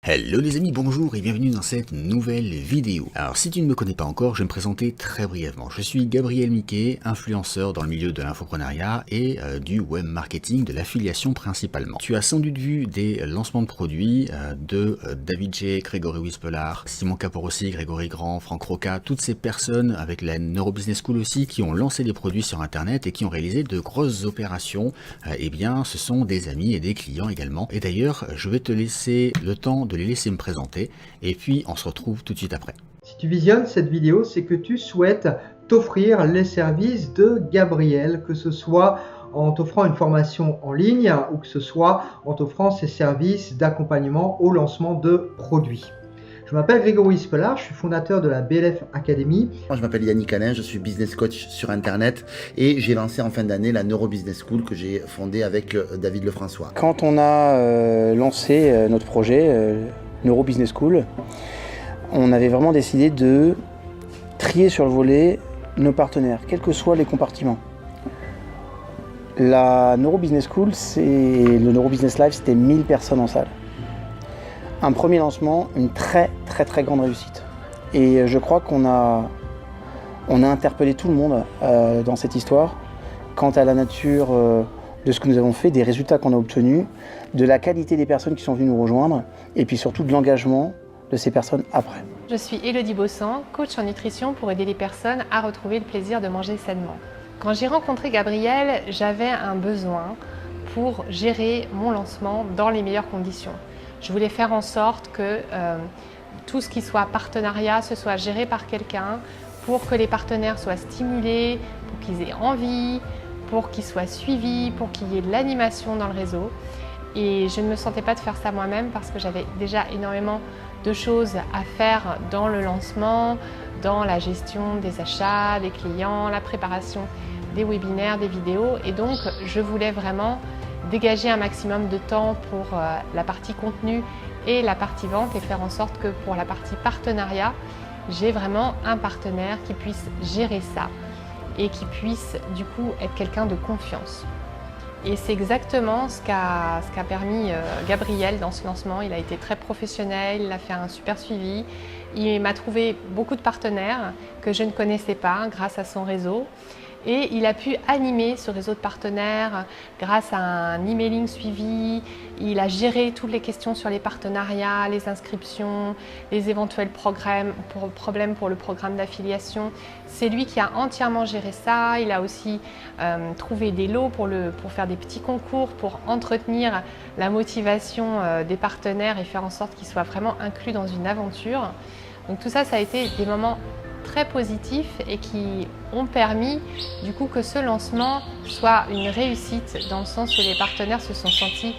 Hello les amis, bonjour et bienvenue dans cette nouvelle vidéo. Alors si tu ne me connais pas encore, je vais me présenter très brièvement. Je suis Gabriel Miquet, influenceur dans le milieu de l'infoprenariat et du web marketing, de l'affiliation principalement. Tu as sans doute vu des lancements de produits de David J, Grégory Wispelard, Simon Caporossi, Grégory Grand, Franck Roca, toutes ces personnes avec la Neurobusiness School aussi qui ont lancé des produits sur internet et qui ont réalisé de grosses opérations. Eh bien ce sont des amis et des clients également. Et d'ailleurs je vais te laisser le temps de les laisser me présenter et puis on se retrouve tout de suite après. Si tu visionnes cette vidéo, c'est que tu souhaites t'offrir les services de Gabriel, que ce soit en t'offrant une formation en ligne ou que ce soit en t'offrant ses services d'accompagnement au lancement de produits. Je m'appelle Grégory Wispelard, je suis fondateur de la BLF Academy. Moi, je m'appelle Yannick Alain, je suis business coach sur internet et j'ai lancé en fin d'année la Neurobusiness School que j'ai fondée avec David Lefrançois. Quand on a lancé notre projet Neurobusiness School, on avait vraiment décidé de trier sur le volet nos partenaires, quels que soient les compartiments. La Neurobusiness School, le Neurobusiness Live, c'était 1000 personnes en salle. Un premier lancement, une très grande réussite. Et je crois qu'on a interpellé tout le monde dans cette histoire quant à la nature de ce que nous avons fait, des résultats qu'on a obtenus, de la qualité des personnes qui sont venues nous rejoindre et puis surtout de l'engagement de ces personnes après. Je suis Élodie Bossan, coach en nutrition pour aider les personnes à retrouver le plaisir de manger sainement. Quand j'ai rencontré Gabriel, j'avais un besoin pour gérer mon lancement dans les meilleures conditions. Je voulais faire en sorte que tout ce qui soit partenariat, ce soit géré par quelqu'un pour que les partenaires soient stimulés, pour qu'ils aient envie, pour qu'ils soient suivis, pour qu'il y ait de l'animation dans le réseau. Et je ne me sentais pas de faire ça moi-même parce que j'avais déjà énormément de choses à faire dans le lancement, dans la gestion des achats, des clients, la préparation des webinaires, des vidéos. Et donc, je voulais vraiment dégager un maximum de temps pour la partie contenu et la partie vente et faire en sorte que pour la partie partenariat, j'ai vraiment un partenaire qui puisse gérer ça et qui puisse du coup être quelqu'un de confiance. Et c'est exactement ce qu'a permis Gabriel dans ce lancement. Il a été très professionnel, il a fait un super suivi. Il m'a trouvé beaucoup de partenaires que je ne connaissais pas grâce à son réseau. Et il a pu animer ce réseau de partenaires grâce à un emailing suivi. Il a géré toutes les questions sur les partenariats, les inscriptions, les éventuels problèmes pour le programme d'affiliation. C'est lui qui a entièrement géré ça. Il a aussi trouvé des lots pour faire des petits concours, pour entretenir la motivation des partenaires et faire en sorte qu'ils soient vraiment inclus dans une aventure. Donc tout ça, ça a été des moments très positifs et qui ont permis du coup que ce lancement soit une réussite dans le sens où les partenaires se sont sentis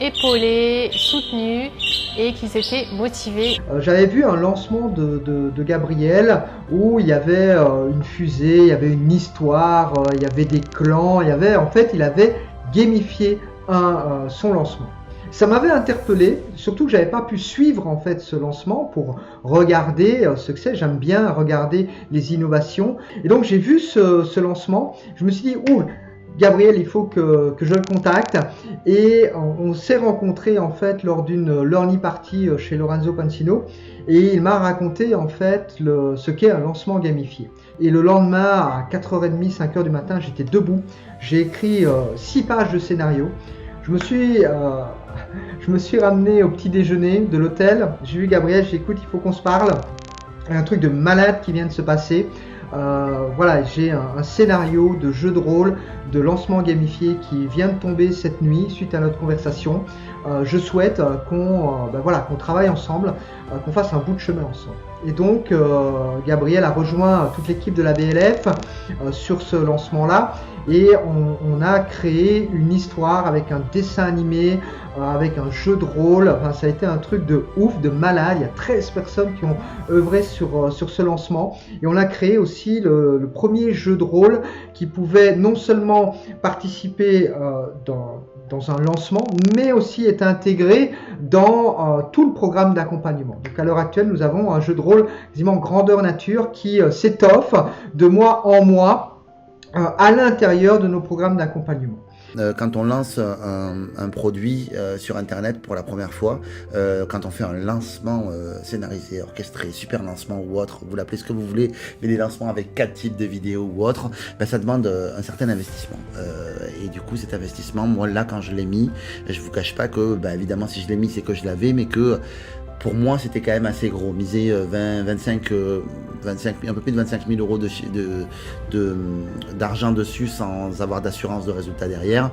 épaulés, soutenus et qu'ils étaient motivés. J'avais vu un lancement de Gabriel où il y avait une fusée, il y avait une histoire, il y avait des clans, il avait gamifié son lancement. Ça m'avait interpellé, surtout que j'avais pas pu suivre en fait ce lancement pour regarder ce que c'est. J'aime bien regarder les innovations. Et donc j'ai vu ce lancement, je me suis dit, ouh, Gabriel, il faut que je le contacte. Et on s'est rencontrés en fait lors d'une learning party chez Lorenzo Pansino. Et il m'a raconté en fait ce qu'est un lancement gamifié. Et le lendemain à 4h30, 5h du matin, j'étais debout. J'ai écrit 6 pages de scénario. Je me suis ramené au petit déjeuner de l'hôtel. J'ai vu Gabriel, j'ai dit écoute, il faut qu'on se parle. Il y a un truc de malade qui vient de se passer. Voilà, j'ai un scénario de jeu de rôle, de lancement gamifié qui vient de tomber cette nuit suite à notre conversation. Je souhaite qu'on travaille ensemble, qu'on fasse un bout de chemin ensemble. Et donc Gabriel a rejoint toute l'équipe de la BLF sur ce lancement-là et on a créé une histoire avec un dessin animé, avec un jeu de rôle. Enfin, ça a été un truc de ouf, de malade. Il y a 13 personnes qui ont œuvré sur ce lancement et on a créé aussi le premier jeu de rôle qui pouvait non seulement participer dans un lancement, mais aussi est intégré dans tout le programme d'accompagnement. Donc à l'heure actuelle, nous avons un jeu de rôle quasiment grandeur nature qui s'étoffe de mois en mois à l'intérieur de nos programmes d'accompagnement. Quand on lance un produit sur Internet pour la première fois, quand on fait un lancement scénarisé, orchestré, super lancement ou autre, vous l'appelez ce que vous voulez, mais des lancements avec 4 types de vidéos ou autre, ben, ça demande un certain investissement. Et du coup, cet investissement, moi là, quand je l'ai mis, je vous cache pas que, ben, évidemment, si je l'ai mis, c'est que je l'avais, mais que pour moi, c'était quand même assez gros. Miser 25, un peu plus de 25 000 euros d'argent dessus sans avoir d'assurance de résultat derrière.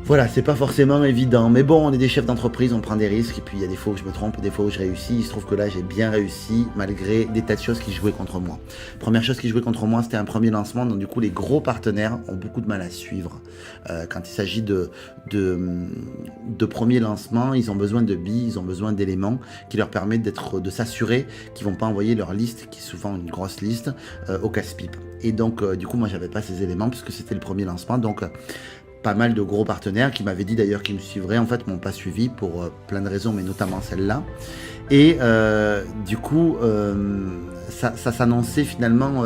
Voilà, c'est pas forcément évident, mais bon, on est des chefs d'entreprise, on prend des risques, et puis il y a des fois où je me trompe, des fois où je réussis. Il se trouve que là, j'ai bien réussi, malgré des tas de choses qui jouaient contre moi. Première chose qui jouait contre moi, c'était un premier lancement, donc du coup, les gros partenaires ont beaucoup de mal à suivre. Quand il s'agit de premiers lancements, ils ont besoin de billes, ils ont besoin d'éléments qui leur permettent de s'assurer qu'ils vont pas envoyer leur liste, qui est souvent une grosse liste, au casse-pipe. Et donc, du coup, moi, j'avais pas ces éléments, puisque c'était le premier lancement, donc pas mal de gros partenaires qui m'avaient dit d'ailleurs qu'ils me suivraient, en fait, m'ont pas suivi pour plein de raisons, mais notamment celle-là. Et du coup, ça s'annonçait finalement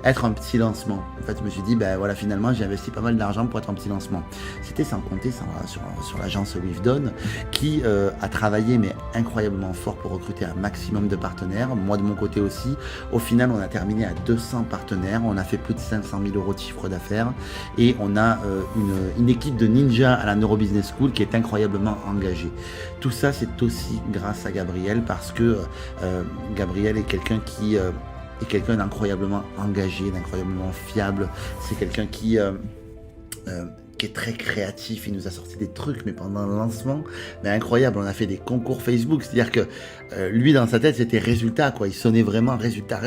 être un petit lancement. En fait, je me suis dit, ben voilà, finalement, j'ai investi pas mal d'argent pour être un petit lancement. C'était sans compter sur l'agence Wavedone qui a travaillé, mais incroyablement fort pour recruter un maximum de partenaires. Moi, de mon côté aussi. Au final, on a terminé à 200 partenaires. On a fait plus de 500 000 euros de chiffre d'affaires. Et on a une équipe de ninja à la Neurobusiness School qui est incroyablement engagée. Tout ça, c'est aussi grâce à Gabriel, parce que Gabriel est quelqu'un qui est quelqu'un d'incroyablement engagé, d'incroyablement fiable. C'est quelqu'un qui est très créatif. Il nous a sorti des trucs, mais pendant le lancement, mais incroyable. On a fait des concours Facebook, c'est-à-dire que lui, dans sa tête, c'était résultat, quoi. Il sonnait vraiment résultat,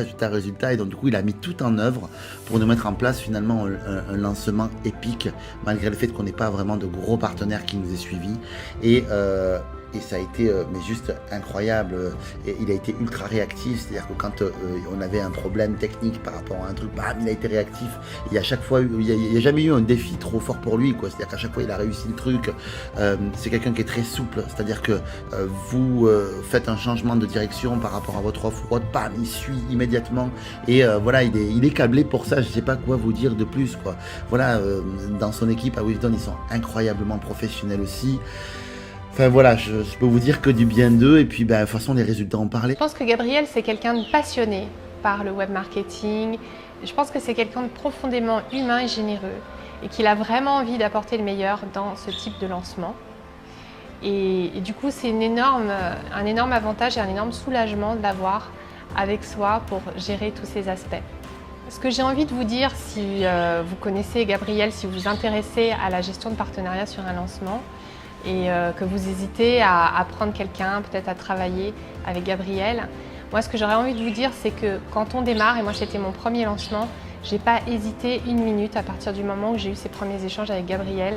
et donc du coup, il a mis tout en œuvre pour nous mettre en place finalement un lancement épique, malgré le fait qu'on n'ait pas vraiment de gros partenaires qui nous aient suivis. Et ça a été mais juste incroyable. Et il a été ultra réactif, c'est-à-dire que quand on avait un problème technique par rapport à un truc, bam, il a été réactif. Et à chaque fois, il n'y a jamais eu un défi trop fort pour lui, quoi. C'est-à-dire qu'à chaque fois, il a réussi le truc. C'est quelqu'un qui est très souple, c'est-à-dire que vous faites un changement de direction par rapport à votre offre ou autre, bam, il suit immédiatement. Et voilà, il est câblé pour ça. Je ne sais pas quoi vous dire de plus, quoi. Voilà, dans son équipe à Wavedone, ils sont incroyablement professionnels aussi. Enfin voilà, je peux vous dire que du bien d'eux, et puis ben, de toute façon les résultats en parlaient. Je pense que Gabriel, c'est quelqu'un de passionné par le web marketing. Je pense que c'est quelqu'un de profondément humain et généreux, et qu'il a vraiment envie d'apporter le meilleur dans ce type de lancement. Et du coup, c'est un énorme avantage et un énorme soulagement de l'avoir avec soi pour gérer tous ces aspects. Ce que j'ai envie de vous dire, si vous connaissez Gabriel, si vous vous intéressez à la gestion de partenariat sur un lancement, et que vous hésitez à prendre quelqu'un, peut-être à travailler avec Gabriel. Moi, ce que j'aurais envie de vous dire, c'est que quand on démarre, et moi c'était mon premier lancement, j'ai pas hésité une minute à partir du moment où j'ai eu ces premiers échanges avec Gabriel,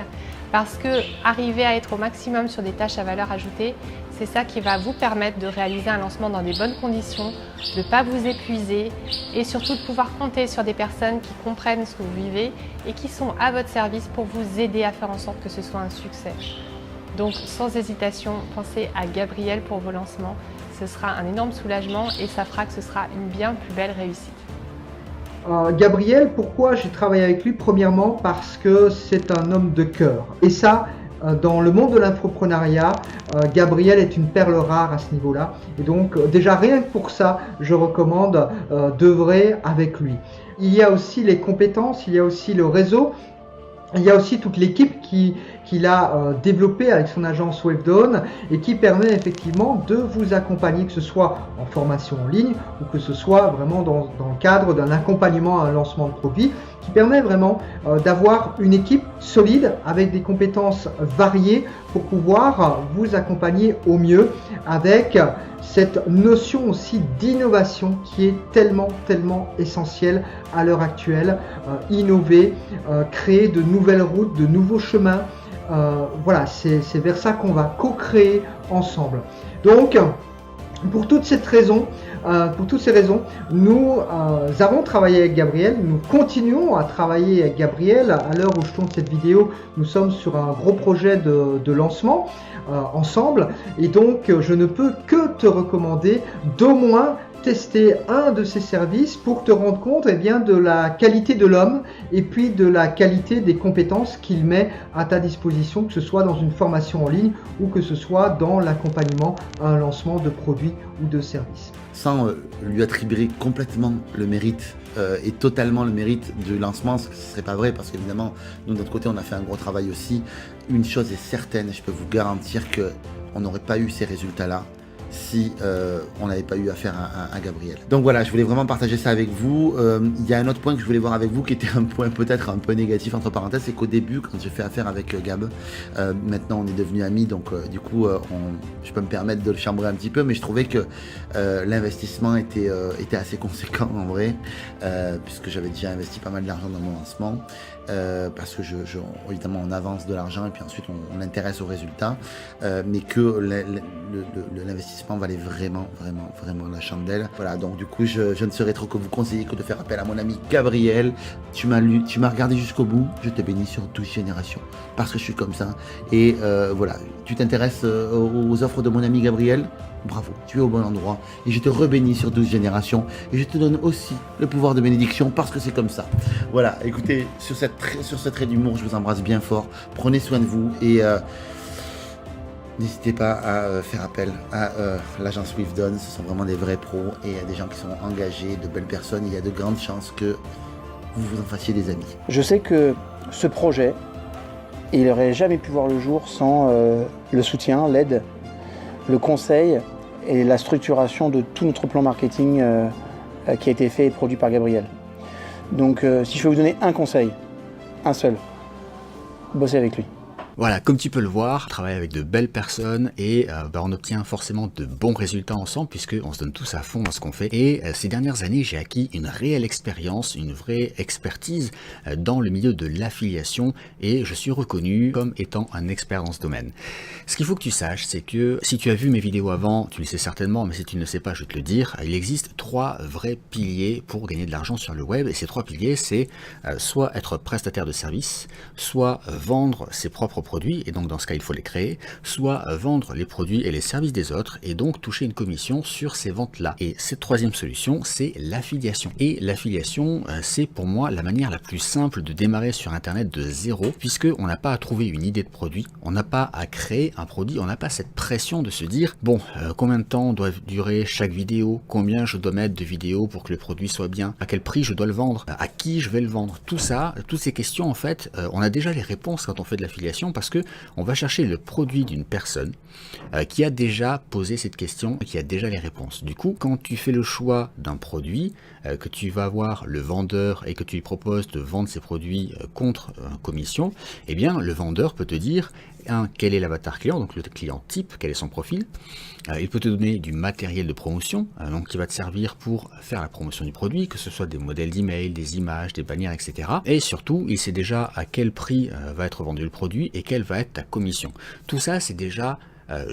parce que arriver à être au maximum sur des tâches à valeur ajoutée, c'est ça qui va vous permettre de réaliser un lancement dans des bonnes conditions, de ne pas vous épuiser, et surtout de pouvoir compter sur des personnes qui comprennent ce que vous vivez et qui sont à votre service pour vous aider à faire en sorte que ce soit un succès. Donc sans hésitation, pensez à Gabriel pour vos lancements. Ce sera un énorme soulagement et ça fera que ce sera une bien plus belle réussite. Gabriel, pourquoi j'ai travaillé avec lui? Premièrement parce que c'est un homme de cœur. Et ça, dans le monde de l'infoprenariat, Gabriel est une perle rare à ce niveau-là. Et donc déjà rien que pour ça, je recommande d'œuvrer avec lui. Il y a aussi les compétences, il y a aussi le réseau. Il y a aussi toute l'équipe qu'il a développée avec son agence Wavedone et qui permet effectivement de vous accompagner, que ce soit en formation en ligne ou que ce soit vraiment dans le cadre d'un accompagnement à un lancement de produit, qui permet vraiment d'avoir une équipe solide avec des compétences variées pour pouvoir vous accompagner au mieux avec cette notion aussi d'innovation qui est tellement essentielle à l'heure actuelle. Innover, créer de nouvelles routes, de nouveaux chemins, voilà, c'est vers ça qu'on va co-créer ensemble. Donc, pour toutes ces raisons, nous avons travaillé avec Gabriel, nous continuons à travailler avec Gabriel. À l'heure où je tourne cette vidéo, nous sommes sur un gros projet de lancement ensemble, et donc je ne peux que te recommander d'au moins tester un de ces services pour te rendre compte bien, de la qualité de l'homme et puis de la qualité des compétences qu'il met à ta disposition, que ce soit dans une formation en ligne ou que ce soit dans l'accompagnement à un lancement de produits ou de services. Sans lui attribuer complètement le mérite et totalement le mérite du lancement, ce ne serait pas vrai parce qu'évidemment, nous de notre côté, on a fait un gros travail aussi. Une chose est certaine, je peux vous garantir qu'on n'aurait pas eu ces résultats-là si on n'avait pas eu affaire à Gabriel. Donc voilà, je voulais vraiment partager ça avec vous. Il y a un autre point que je voulais voir avec vous qui était un point peut-être un peu négatif entre parenthèses, c'est qu'au début, quand j'ai fait affaire avec Gab, maintenant on est devenus amis, donc du coup je peux me permettre de le chambrer un petit peu, mais je trouvais que l'investissement était assez conséquent en vrai, puisque j'avais déjà investi pas mal d'argent dans mon lancement. Parce que évidemment on avance de l'argent et puis ensuite on intéresse aux résultats, mais que l'investissement valait vraiment la chandelle. Voilà, donc du coup je ne saurais trop que vous conseiller que de faire appel à mon ami Gabriel. Tu m'as regardé jusqu'au bout, je te bénis sur 12 générations parce que je suis comme ça. Et voilà, tu t'intéresses aux offres de mon ami Gabriel, bravo, tu es au bon endroit et je te rebénis sur 12 générations et je te donne aussi le pouvoir de bénédiction parce que c'est comme ça. Voilà, écoutez, sur ce trait d'humour, je vous embrasse bien fort, prenez soin de vous et n'hésitez pas à faire appel à l'agence Wivdon, ce sont vraiment des vrais pros et des gens qui sont engagés, de belles personnes, il y a de grandes chances que vous vous en fassiez des amis. Je sais que ce projet, il n'aurait jamais pu voir le jour sans le soutien, l'aide, le conseil et la structuration de tout notre plan marketing qui a été fait et produit par Gabriel. Donc si je peux vous donner un conseil, un seul, bossez avec lui. Voilà, comme tu peux le voir, on travaille avec de belles personnes et on obtient forcément de bons résultats ensemble puisqu'on se donne tous à fond dans ce qu'on fait. Et ces dernières années, j'ai acquis une réelle expérience, une vraie expertise dans le milieu de l'affiliation et je suis reconnu comme étant un expert dans ce domaine. Ce qu'il faut que tu saches, c'est que si tu as vu mes vidéos avant, tu le sais certainement, mais si tu ne le sais pas, je vais te le dire, il existe 3 vrais piliers pour gagner de l'argent sur le web. Et ces 3 piliers, c'est soit être prestataire de service, soit vendre ses propres produits, et donc dans ce cas il faut les créer, soit vendre les produits et les services des autres et donc toucher une commission sur ces ventes là. Et cette troisième solution, c'est l'affiliation. Et l'affiliation, c'est pour moi la manière la plus simple de démarrer sur internet de zéro, puisque on n'a pas à trouver une idée de produit, on n'a pas à créer un produit, on n'a pas cette pression de se dire bon, combien de temps doit durer chaque vidéo, combien je dois mettre de vidéos pour que le produit soit bien, à quel prix je dois le vendre, à qui je vais le vendre. Tout ça, toutes ces questions en fait, on a déjà les réponses quand on fait de l'affiliation parce que on va chercher le produit d'une personne qui a déjà posé cette question et qui a déjà les réponses. Du coup, quand tu fais le choix d'un produit, que tu vas voir le vendeur et que tu lui proposes de vendre ses produits contre commission, eh bien le vendeur peut te dire quel est l'avatar client, donc le client type, quel est son profil. Il peut te donner du matériel de promotion, donc qui va te servir pour faire la promotion du produit, que ce soit des modèles d'email, des images, des bannières, etc. Et surtout, il sait déjà à quel prix va être vendu le produit et quelle va être ta commission. Tout ça, c'est déjà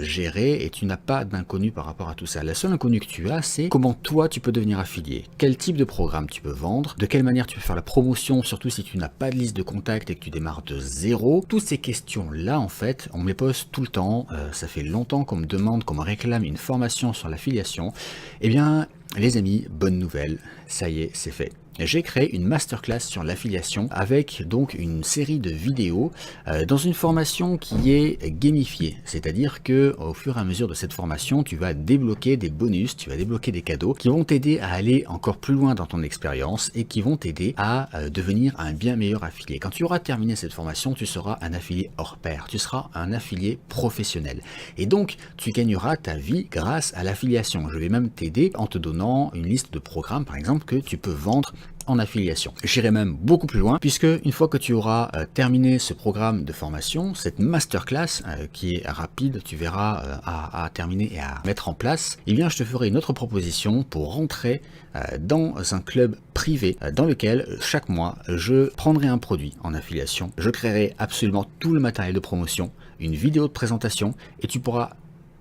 gérer et tu n'as pas d'inconnu par rapport à tout ça. La seule inconnue que tu as, c'est comment toi tu peux devenir affilié, quel type de programme tu peux vendre, de quelle manière tu peux faire la promotion, surtout si tu n'as pas de liste de contacts et que tu démarres de zéro. Toutes ces questions là en fait, on me les pose tout le temps, ça fait longtemps qu'on me demande, qu'on me réclame une formation sur l'affiliation. Eh bien les amis, bonne nouvelle, ça y est, c'est fait. J'ai créé une masterclass sur l'affiliation avec donc une série de vidéos dans une formation qui est gamifiée, c'est-à-dire que au fur et à mesure de cette formation, tu vas débloquer des bonus, tu vas débloquer des cadeaux qui vont t'aider à aller encore plus loin dans ton expérience et qui vont t'aider à devenir un bien meilleur affilié. Quand tu auras terminé cette formation, tu seras un affilié hors pair, tu seras un affilié professionnel et donc tu gagneras ta vie grâce à l'affiliation. Je vais même t'aider en te donnant une liste de programmes par exemple que tu peux vendre en affiliation. J'irai même beaucoup plus loin puisque une fois que tu auras terminé ce programme de formation, cette masterclass qui est rapide, tu verras à terminer et à mettre en place, eh bien je te ferai une autre proposition pour rentrer dans un club privé dans lequel chaque mois je prendrai un produit en affiliation, je créerai absolument tout le matériel de promotion, une vidéo de présentation et tu pourras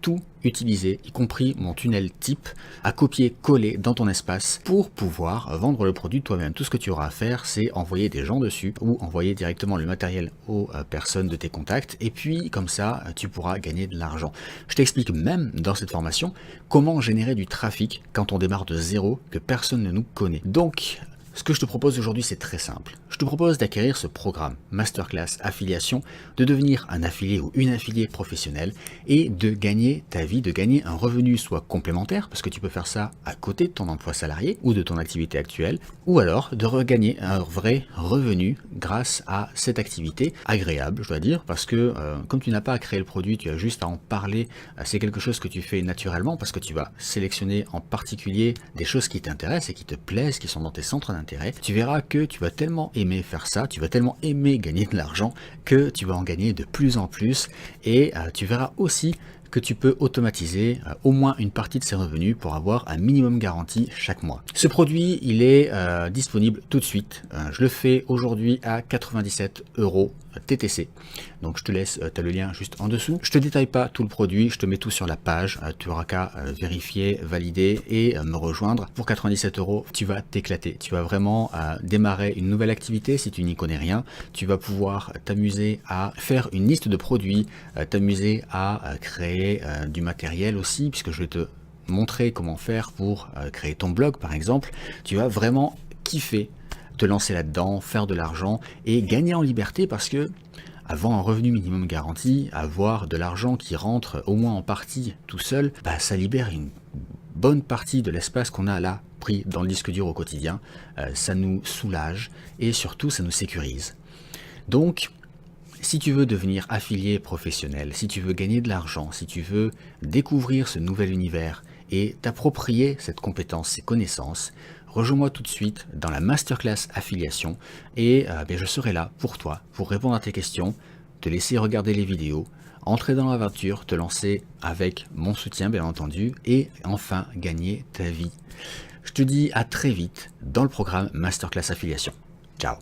tout utiliser, y compris mon tunnel type, à copier-coller dans ton espace pour pouvoir vendre le produit toi-même. Tout ce que tu auras à faire, c'est envoyer des gens dessus ou envoyer directement le matériel aux personnes de tes contacts et puis comme ça, tu pourras gagner de l'argent. Je t'explique même dans cette formation comment générer du trafic quand on démarre de zéro, que personne ne nous connaît. Donc, ce que je te propose aujourd'hui, c'est très simple. Je te propose d'acquérir ce programme Masterclass Affiliation, de devenir un affilié ou une affiliée professionnelle et de gagner ta vie, de gagner un revenu soit complémentaire, parce que tu peux faire ça à côté de ton emploi salarié ou de ton activité actuelle, ou alors de regagner un vrai revenu grâce à cette activité agréable, je dois dire, parce que comme tu n'as pas à créer le produit, tu as juste à en parler, c'est quelque chose que tu fais naturellement parce que tu vas sélectionner en particulier des choses qui t'intéressent et qui te plaisent, qui sont dans tes centres d'intérêt. Tu verras que tu vas tellement aimer faire ça, tu vas tellement aimer gagner de l'argent que tu vas en gagner de plus en plus et tu verras aussi que tu peux automatiser au moins une partie de ces revenus pour avoir un minimum garanti chaque mois. Ce produit, il est disponible tout de suite. Je le fais aujourd'hui à 97 € TTC. Donc je te laisse, tu as le lien juste en dessous. Je te détaille pas tout le produit, je te mets tout sur la page. Tu auras qu'à vérifier, valider et me rejoindre. Pour 97 €, tu vas t'éclater. Tu vas vraiment démarrer une nouvelle activité si tu n'y connais rien. Tu vas pouvoir t'amuser à faire une liste de produits, t'amuser à créer du matériel aussi, puisque je vais te montrer comment faire pour créer ton blog par exemple. Tu vas vraiment kiffer te lancer là-dedans, faire de l'argent et gagner en liberté parce que avoir un revenu minimum garanti, avoir de l'argent qui rentre au moins en partie tout seul, bah, ça libère une bonne partie de l'espace qu'on a là pris dans le disque dur au quotidien. Ça nous soulage et surtout ça nous sécurise. Donc, si tu veux devenir affilié professionnel, si tu veux gagner de l'argent, si tu veux découvrir ce nouvel univers et t'approprier cette compétence, ces connaissances, rejoins-moi tout de suite dans la Masterclass Affiliation et je serai là pour toi, pour répondre à tes questions, te laisser regarder les vidéos, entrer dans l'aventure, te lancer avec mon soutien bien entendu et enfin gagner ta vie. Je te dis à très vite dans le programme Masterclass Affiliation.